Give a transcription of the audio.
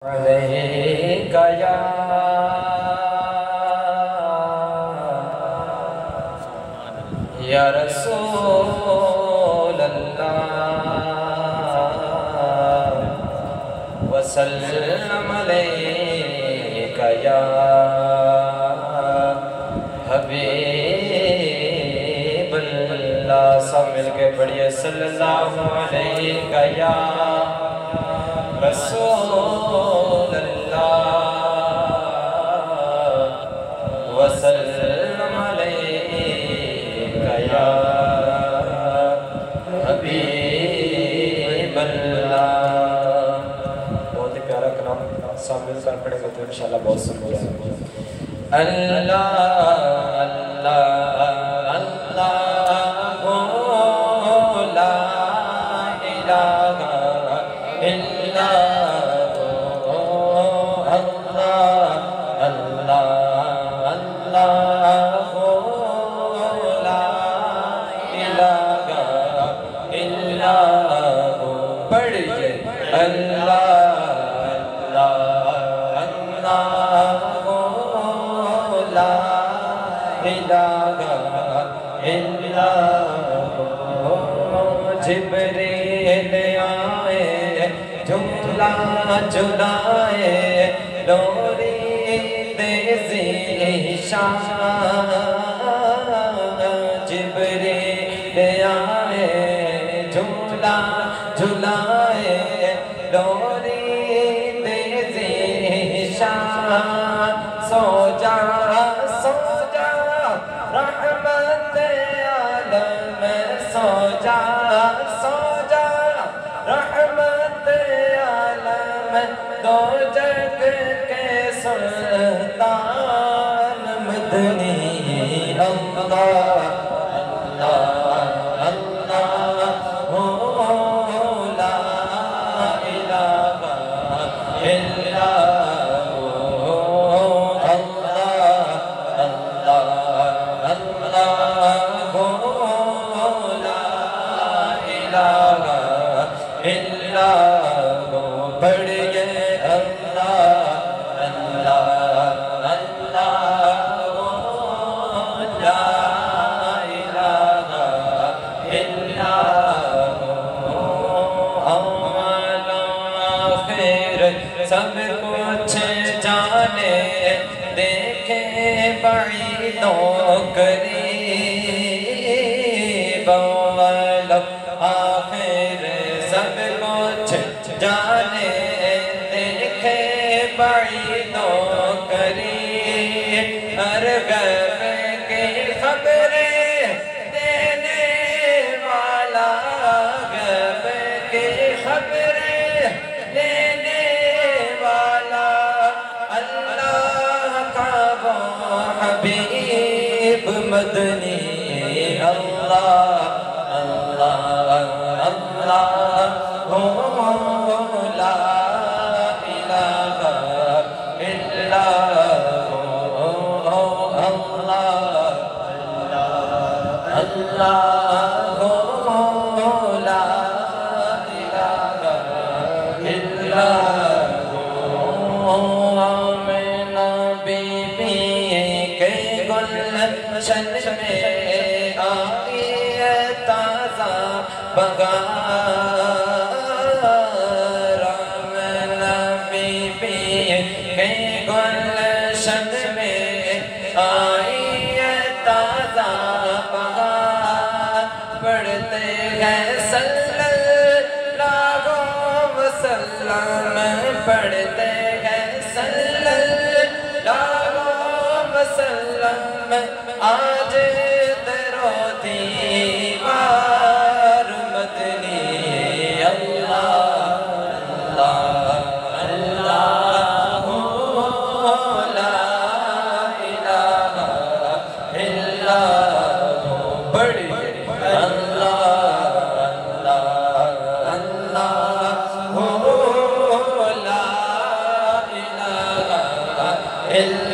عليك يا رسول الله وسلم عليك يا حبیب اللہ سب مل کے پڑھئے صلی اللہ علیہ یا رسول اللہ وسلم علیک یا حبیب اللہ۔ بہت ہی پیارا کلام سب مل کر پڑھے گا تو انشاءاللہ بہت سن ہو جائے گا۔ اللہ اللہ جبریل آئے جھولا جھلائے لوری تیزی شان جبریل آئے جھولا جھلائے لوری تیزی شان سو جا رحمت عالم سو جا رحمت عالم دو جگ کے سلطان مدنی اللہ اللہ اللہ لا الہ الا سب کچھ جانے دیکھے بعیدوں قریب اول آخر سب کچھ جانے دیکھے بعیدوں قریب ہر غیب کی خبریں دینے والا غیب کی خبریں حبیب مدنی اللہ اللہ اللہ لا الہ الا اللہ اللہ لا الہ الا گلشن میں آئی ہے تازہ بہار آمنہ بی بی کے گلشن میں آئی ہے تازہ بہار پڑھتے ہیں صلی اللہ وسلم پڑھتے ہیں صلی اللہ وسلم آج درو دیوار مدنی اللہ اللہ لا الہ الا بڑی اللہ اللہ لا الہ الا